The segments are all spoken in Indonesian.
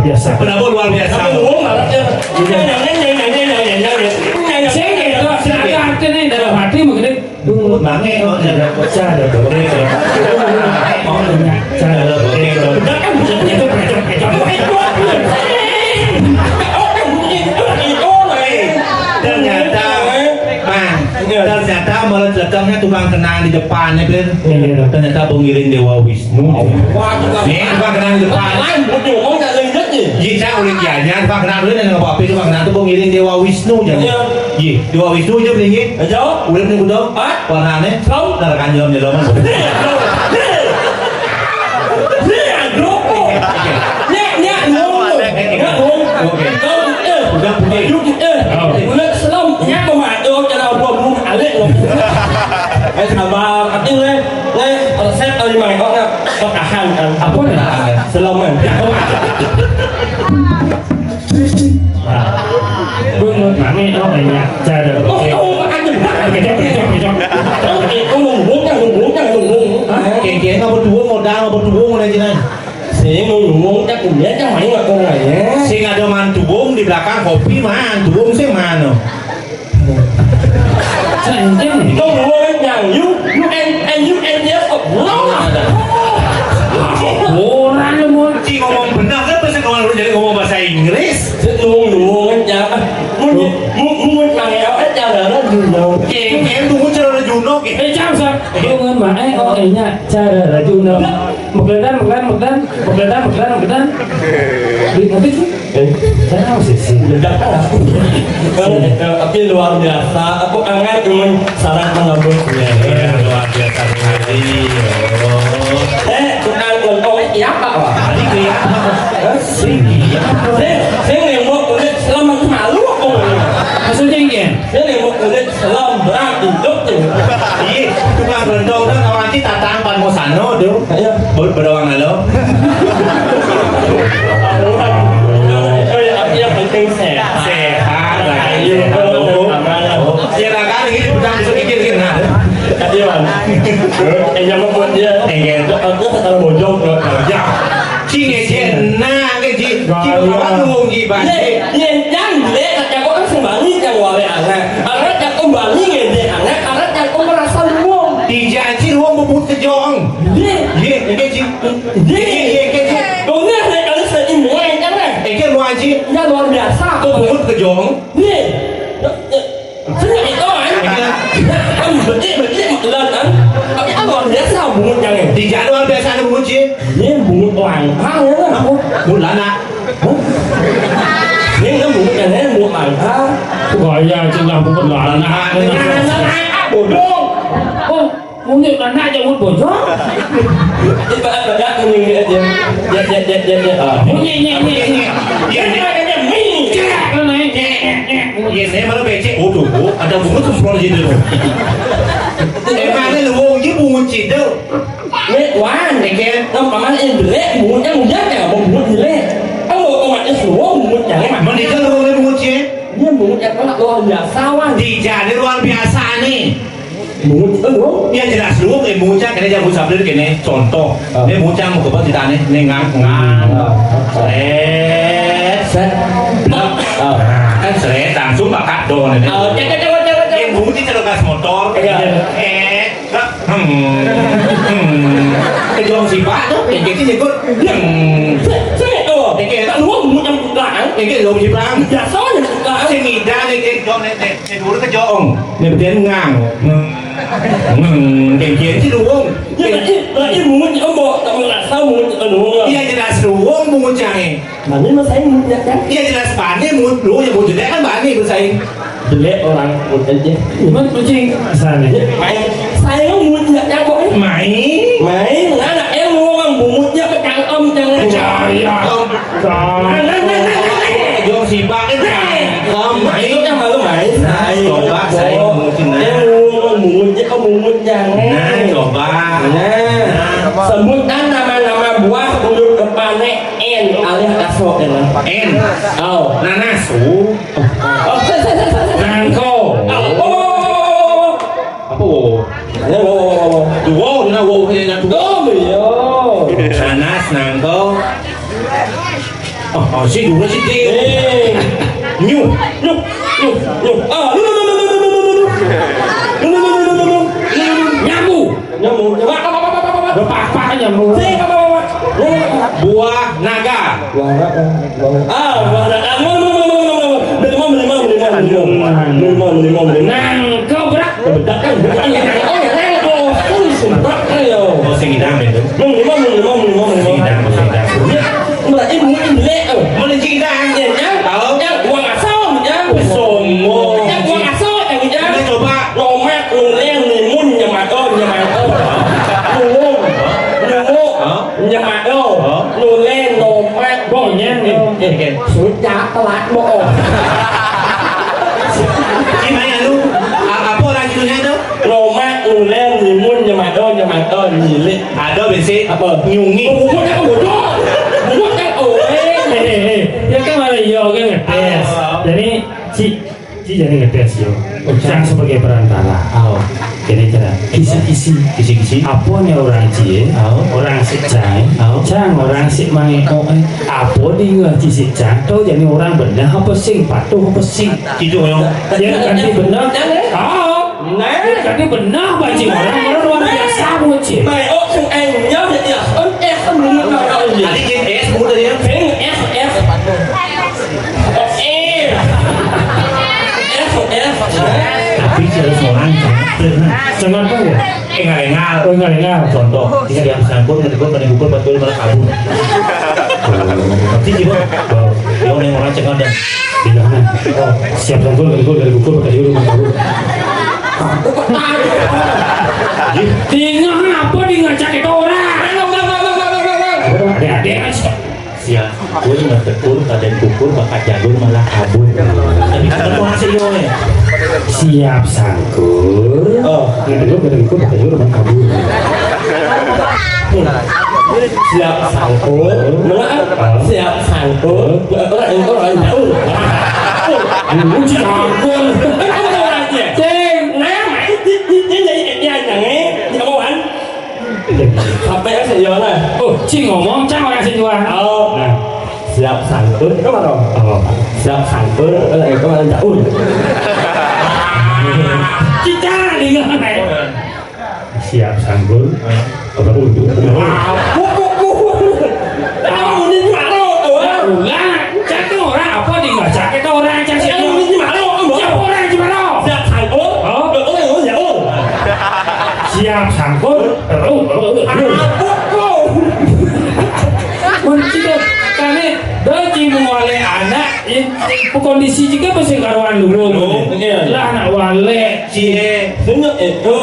biasa. Penabur luar biasa. Kamu ngomong malah Saya gitu, saya artinya dalam hati mungkin Mange oh ada cara boleh kalau mau punya cara boleh kalau udah kan bisa itu ternyata meledaknya tukang kenang di depannya kan ternyata pengiring Dewa Wisnu nih tukang kenang di depan lain buat ngomong gak lendet nih iya saya udah kianya tukang kenang dulu dan apa tukang kenang itu pengiring Dewa Wisnu jadi iya Dewa Wisnu aja beli aja udah nih udah warnanya không narakan jam di dalam udah udah selam nhát vào mặt tôi cho đâu buồn luôn hả lệ luôn cái thằng ba cắt tiếng lên xét ơi mày có cả hàng apa nih selam kan Bưng mami nó phải nhặt ra được. Ngùng Keng-keng apa dua modal apa dua mulai jenang. Sih ngomong chắc cũng nhớ chắc mấy mà con này nhé. Sing ada mantuung di belakang kopi mah mantuung sih mana? Con ngồi nhà you em nhớ Orang lu mau Si ngomong benar kan bisa ngomong jadi ngomong bahasa Inggris. luôn nhà muốn bằng áo hết cha là nó dùn đâu. Keng-keng tunggu cara Juno ke. Jam sah. Dengan mana nya cara Juno. Muklan. Di nanti sih. Saya harus sih. Ledak tapi luar biasa. Aku angan cuman saran mengaburnya. Luar biasa sekali. Tukang lengkong siapa wah? Tadi kelihatan. Saya nembok kulit selama malu aku. Maksudnya gini. Saya nembok kulit selam berat hidup tuh. Iya, tukang rendong kan orang nanti tatang pan mosano tuh. Berawang halo. Yang penting sehat. Sehat lah. Silakan ini tukang sedikit kena. Kadian. Yang membuat dia aku kata bojong Ya. Chi nghe na cái gì? Chi có bắt luôn gì bạn? Nhìn jangan deh kata kau kan sembari yang wale anak. Anak yang kembali ngede anak, anak yang kau merasa luang. Thì ra chi luôn một bút cái giòn. Ye, cái gì? Ye cái gì? Kau ni ada kalau sedih muai jangan. Cái loài chi? Yang luar biasa. Có một bút cái giòn. Ni. Saya itu kan. Kamu betul một lần anh. Tapi anh luar biasa bungut jangan. Thì ra luar biasa nó bút chi? Ni bungut orang hang ya kan. Bút lá nạ. Ni nó bungut yang ni bungut orang hang. Gọi ra trên lòng cũng còn loại là Nah, bodoh. Oh, muốn được là nãy cho muốn bổ chó. Tiba ada kuning aja. Ya. Nhẹ. Cái này Ye saya malah becek. Oh tuh, ada bunga semprot di dalam. Mana lu wong ji bunga ci đâu? Lết quá này kia. Đâu mà anh em lết muốn chắc muốn dắt cả muốn gì lết. Ông ngồi con mặt nó xuống muốn chẳng mà. Mana dia lu wong bunga ci? Dia muốn chắc nó là luar biasa anh. Di jadi luar biasa nih. Muốn đúng. Yang jelas lu ke muncak kene jago sabdir kene contoh. Dia muncak mau ke ditane nengang. Set. Kan seret langsung bakal do nih. Cek. Yang bunga di celokas motor. Cái dòng xì bát đó, cái gì có Saya tu. Tak luar muốn yang belakang. cái dòng xì bát. Biasa je belakang. Saya ngida nih cái dòng này dulu cái dòng này bên ngang cái kia chứ đúng không? Lagi muốn ông bộ tak nak tahu muốn anu. Iya jelas ruang mau cari. Mà nếu mà saya muốn kan. Iya jelas bani mau lu yang mau jelek kan bani bersaing. Jelek orang pun aja. mất kucing. Sao này? Saya muốn yang boy. Mày anak em mua bằng bụng nhá cái càng âm chẳng Trời ơi. Dòng xì bát cái này. Không mày có cái mà lo mày. Coba saya mau cina. Em mua muốn chứ không muốn chẳng. Nah, coba. Nah, sebutan nama buah sebelum depannya N alias kasok ya. N. Oh, Nanas. oh, Nàng khô. Apa wo? Wow, na wow kaya na tuwa. Có mì ơi. Nanas nangko. Oh, sih dulu sih dia. Nyu. Ah, nyamuk. Apa nyamuk? Buah naga. Nang kau berak. Oh, sing idam itu. Mana sing idam? Tahu? Sombong. Kita coba. Gimana lu? Apa orang judulnya itu? Ada besi nyungi. Ya kan malah yo kan ngetes. Jadi si jadi ngetes yo. Cang sebagai perantara. Jadi cara kisi-kisi. Apa nih orang cie? Orang si cang. Cang orang si mangi apa di ngaji si cang? Tahu jadi orang benar apa sing patuh apa sing? Itu yang. Dia ganti benar. Ganti benar bajing orang luar biasa bocil. Tadi JS mudah dia. Tapi harus orang Jangan apa ya? engal. Contoh, jika dia sangkut, ngetikut, menikukur, betul malah kabur. Nanti juga, yang orang cek ada. Bilangan. Siap sangkut, dari buku, pakai dulu, kabur. Tinggal apa di ngajak itu orang? Adek-adek aja. Siap, gue cuma tekur, kadang kukur, bakat jagur malah kabur. Tapi kan orang seyo ya. Siap sangkut. Dari buku, pakai dulu, kabur. Siap sangkut, siap sangkut, orang jauh. Sangkut. Sampai saya jual lah. Cing ngomong, cang orang sih jual. Nah, siap sangkut, kamu tahu? Siap sangkut, kamu jauh. Kita dengar. Siap sangkut. Kamu untuk. Kamu ini malu, Enggak, cakap orang apa di nggak cakap orang cakap siapa? kamu ini malu, Siapa orang gimana? siap sangkut, orang jauh. Siap sangkut. Mencipta karena dari mengwale anak, kondisi juga masih karuan dulu. Lah anak wale, Cie, Sebenarnya itu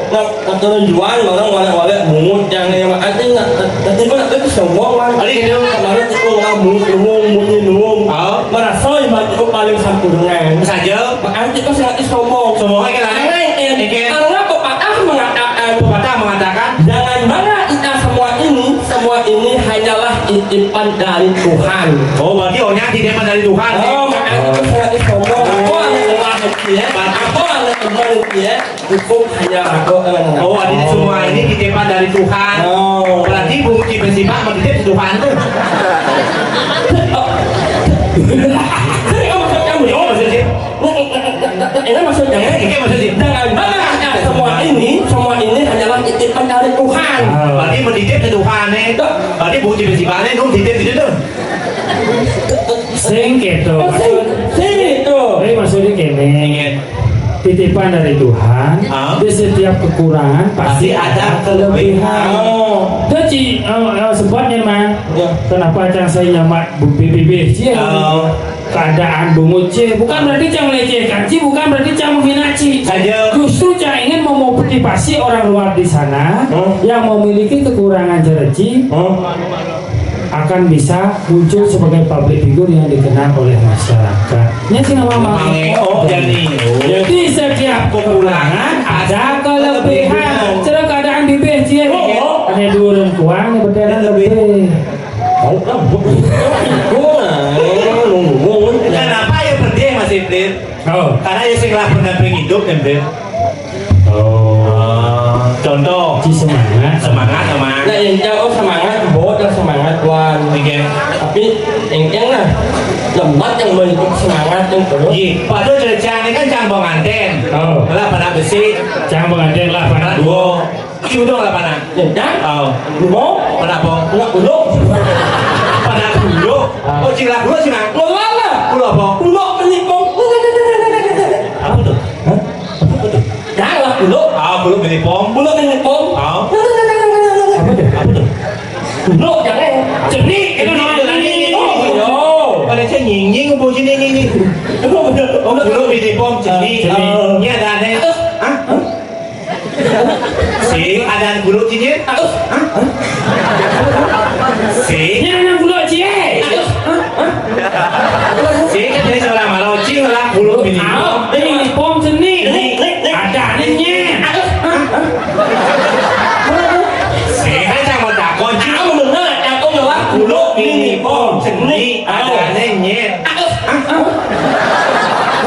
nak jual orang wale mungut yang ada nggak? Tapi mana itu semua orang. ada gitu. Kemarin itu orang mungut. Merasa itu paling sempurna. Saja, Anjir kau sangat sombong. semua kan ada. Karena pepatah mengatakan jangan mana kita semua ini hanyalah titipan dari Tuhan. Oh, berarti orangnya tidak dari Tuhan. Makanya itu sangat sombong. Aku ada dia, hukum hanya aku. Oh, artinya semua ini dititipkan dari Tuhan. Berarti bukti bersifat menitip Tuhan tuh. Jadi kamu Oh, maksudnya. ini maksudnya jangan mana semua ini hanyalah titipan dari Tuhan. Berarti menitip ke Tuhan nih. Berarti bukti bersifatnya itu dititip di situ. sing gitu. Itu. Jadi maksudnya gini, titipan dari Tuhan. Di setiap kekurangan pasti ada kelebihan. Jadi sebabnya mah, kenapa cang saya nyamat BBB sih? Keadaan bungut C bukan berarti cang melecehkan C, bukan berarti cang menghina C. Justru cang ingin memotivasi orang luar di sana yang memiliki kekurangan cerci akan bisa muncul sebagai public figure yang dikenal oleh masyarakat. Ini sih nama jadi setiap kekurangan ada kelebihan. Cara keadaan bibir C ada dua dan kuang yang berbeda lebih. Kenapa yang penting Mas Iblis? Karena yang sing lah pendamping hidup kan, Beb. contoh Ci semangat. semangat sama Nah yang jauh semangat bot dan semangat wan. Oke. Tapi yang lah lembat yang bentuk semangat yang terus. Iya, padahal cerita ini kan canggung anten. Oh. Lah pada besi, Jangan mengadeng lah pada pada dua. Itu dong lah pada. Yang dah. Oh, Mau pada apa? nggak uluk. Pada dulu. Oh, cila dulu sih nang. Ngelah lah. Dulu apa? Uluk menikung. Apa tuh? Hah? Apa tuh? Janganlah uluk. Ah, belum beli pom. Uluk menikung. Ah. apa tuh? Apa tuh? Uluk jangan. Jenik itu namanya jenik. Yo. Pada saya nying bu sini nying. Oh, belum beli pom sini. Ini ada nih. Hah? Si ada bulu sini. Hah? Si. Ini namanya bulu cie. Si kan jadi seorang malau cing lah bulu bini. Ini pom jenik. Ada anehnya. Si kan yang mau takon cing. Kamu benar, aku ngelah Bulu bini pom seni ada anehnya.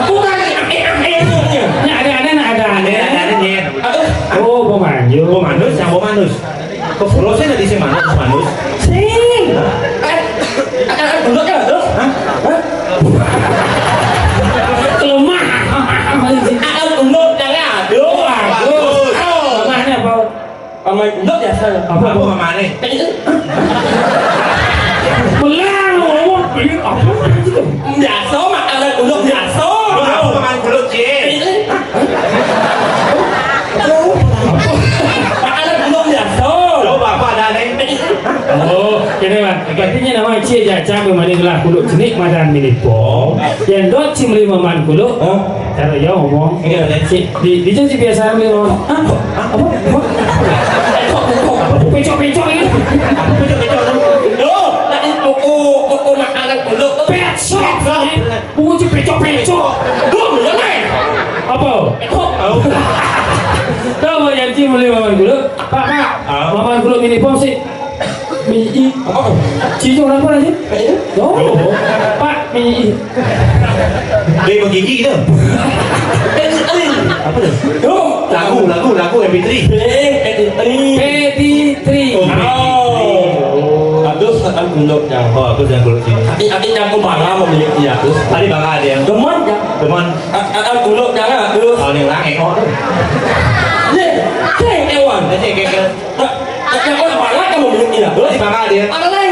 Aku kan Ini ada aneh, ada aneh. Ada anehnya. Oh, pemanju. Bu manus, yang bu manus. Kok bulu saya tadi si manus manus. sing. Uluk kan terus. Hah? Lemah. Uluk jangan aduh. Bagus. Lemahnya apa? Sama uluk ya saya. Apa bu mana nih? Belang ngomong. Apa itu? Biasa mak ada uluk biasa. Apa kemana bulu cing? Mak ada uluk biasa. Lo bapak ada nih. Oh, ini mah. Artinya nama cie jajang memang adalah kulo jenik madan milik pom. Yang dot cim lima man kulo. Cara ya ngomong. Di jadi biasa lima. Apa? Pecok-pecok ini. Loh, tadi koko mak ada uluk. Pecok. Bunyi pecok-pecok. Loh, mana? Apa? Tahu mau yang cim lima man kulo? Pak, maman kulo mini pom sih. Mini. Cincong apa lagi? Oh, Pak mini. Dia menggigi gitu. Apa tuh? Lagu MP3. PT3. Aduh, akan uluk yang. Oh, aku jangan kulit sini. Aki yang bangga memiliki ya. Tadi bangga ada yang Demen ya. teman. Akan uluk jangan. Aduh. Oh, yang langit. Oh, Ceng ewan. nanti kayak Yang orang bangga kamu memiliki ya. tadi bangga ada yang Ada lain.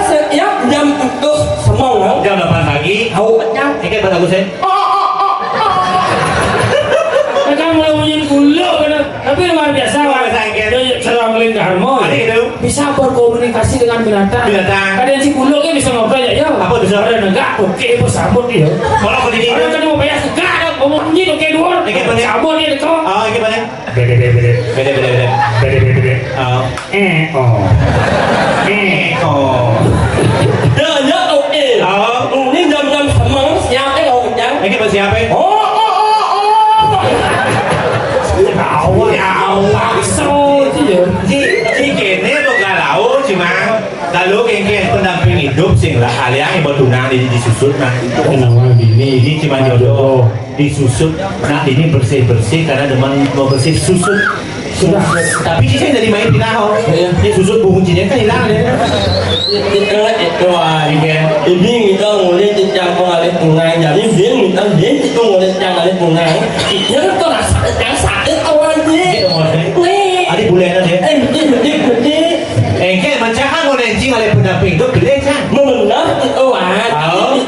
Setiap jam untuk semua. jam 8 pagi. Tahu yang. Kayak pada aku sih. Mereka mulai bunyi kulo kan. Tapi luar biasa wah. Dia serang lingkar harmoni. Ada itu. Bisa berkomunikasi dengan binatang. Binatang. Kadang si kulo kan bisa ngobrol ya. Apa bisa? Ada negak oke bersambut dia. Kalau aku di Orang kan mau bayar segala ngomong nyi oke dua. Oke, boleh. Sabun dia kau. Oh, ini mana? Bede. Beda. Oh, Oh. oh. Dia oke. Oh, Ini jam-jam semang siapa yang kencang? ini apa siapa? Oh. So dia. Ci kene tuh galau cuma lalu kayak pendamping hidup sing lah kalian yang bertunang di disusut nah itu Kenapa bini? ini cuma jodoh disusut nah ini bersih karena demen mau bersih susut sudah tapi sih saya dari main pinahol ini susut kuncinya kan hilang ya wah Ini kita ngeliat yang pengalit bunga jadi dia minta dia itu ngeliat yang pengalit bunga dia kan tuh rasa yang sakit awalnya ada bulan aja ini engke mencahan mau nencing oleh pendamping itu gede kan memenang itu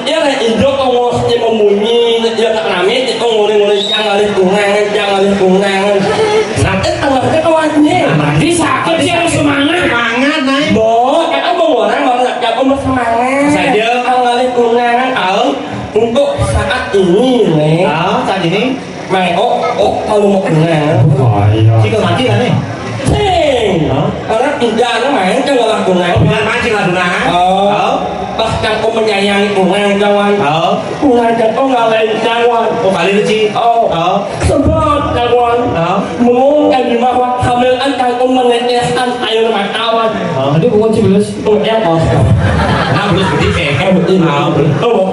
dia lah induk ngomong dia membunyi dia tak rame itu ngomong yang pengalit bunga sakit awalnya awalnya Mandi sakit sih harus semangat. semangat naik Bo, kan orang malah gak bersemangat. Saja. Pengalit bunga untuk saat ini nih. saat ini Kalau mau bunga. Oh iya. jika mati lah nih Cing, karena tidak ada main kan gak bunga. dengan mancing lah dunangan Bahkan kau menyayangi bunga kawan. Bunga dan kau nggak lain kawan. kali itu Ci Sebab kawan. Mengumumkan di bawah hamil angkat kau meneteskan air mata kawan. Tadi bukan cibeles. Yang kosong. nah belum seperti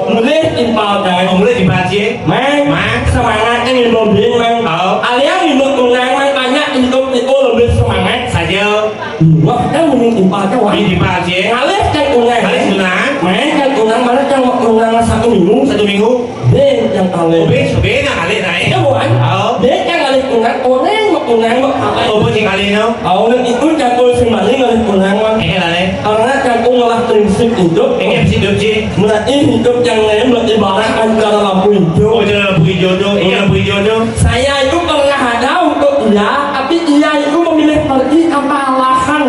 Mulai timpal dan mulai dibaca Mang, semangat ini mobil mang. Alian ini bunga mang banyak itu Wah, kan mungkin impah kan wah. Ini Pak Cie. Ngalih kan unang. Kali sunang. Main kan unang mana kan unang 1 minggu. 1 minggu. Deh yang alih. Obe na kali naik. Ya bukan. Deh kan alih unang. Unang mak unang mak alih. Obe cing kali no. Awalnya itu kan pun sembari alih unang mak. Lale. Karena kan ngalah prinsip hidup. Hidup Cie. Berarti hidup yang lain berarti ibarat antara lampu hijau. Oh, jangan lampu hijau tuh. Iya lampu hijau tuh. Saya itu pernah ada untuk dia, tapi dia itu memilih pergi ke malahan.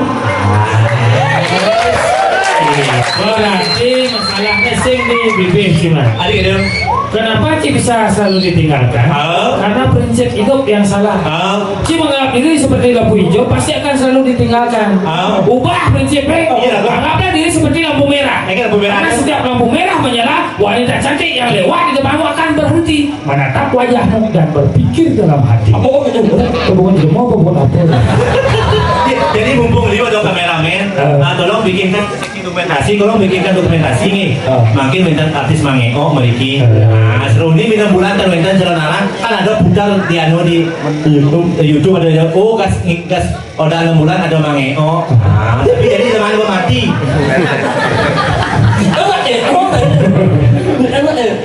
Berarti masalahnya sing di bibir cuma. Adik dong. Kenapa Ci bisa selalu ditinggalkan? Karena prinsip hidup yang salah. Ci menganggap diri seperti lampu hijau pasti akan selalu ditinggalkan. Ubah prinsipnya. Anggaplah diri seperti lampu merah. Karena setiap lampu merah menyala, wanita cantik yang lewat di depanmu akan berhenti, menatap wajahmu dan berpikir dalam hati. Apa kok itu? Kamu tidak mau berbuat apa? Jadi mumpung Leo ada kameramen, tolong bikinkan dokumentasi, tolong bikinkan dokumentasi nih. Makin minta artis mangeo meriki. Seru ini minta bulan kan minta jalan arah kan ada budal di anu di YouTube ada gas udah 6 bulan ada mangeo. Tapi jadi zaman gua mati.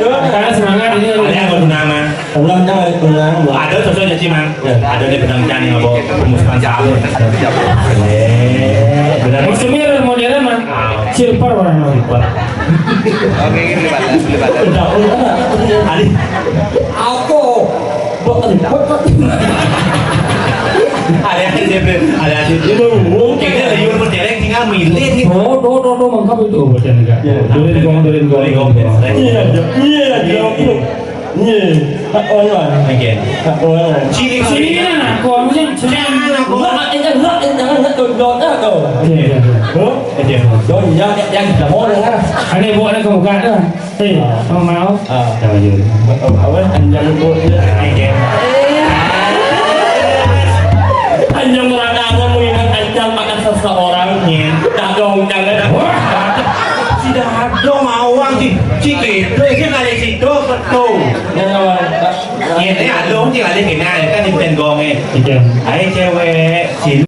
Karena semangat ini Ada yang bernama. Ada sosok jadi mang. Ada di benang cani ngabo pemusuhan sahur. Benar. maksudnya modern mah silver orang silver. Oke, ini lipat. Ali. Aku Ada yang kayaknya ada yang berderek tinggal milih gitu. Do mangkap itu baca enggak. Durin gong. Oke. Ciri Sini nah, kuangnya Aneh buat nak buka dah. Hei, kamu mau? Anjang meradangnya mengingat anjang makan seseorang. Tak dong, jangan. Tidak ada mau uang sih. Cik itu kan ada situ betul. Ini ada orang yang ada kena kan di penggongnya. Ayo cewek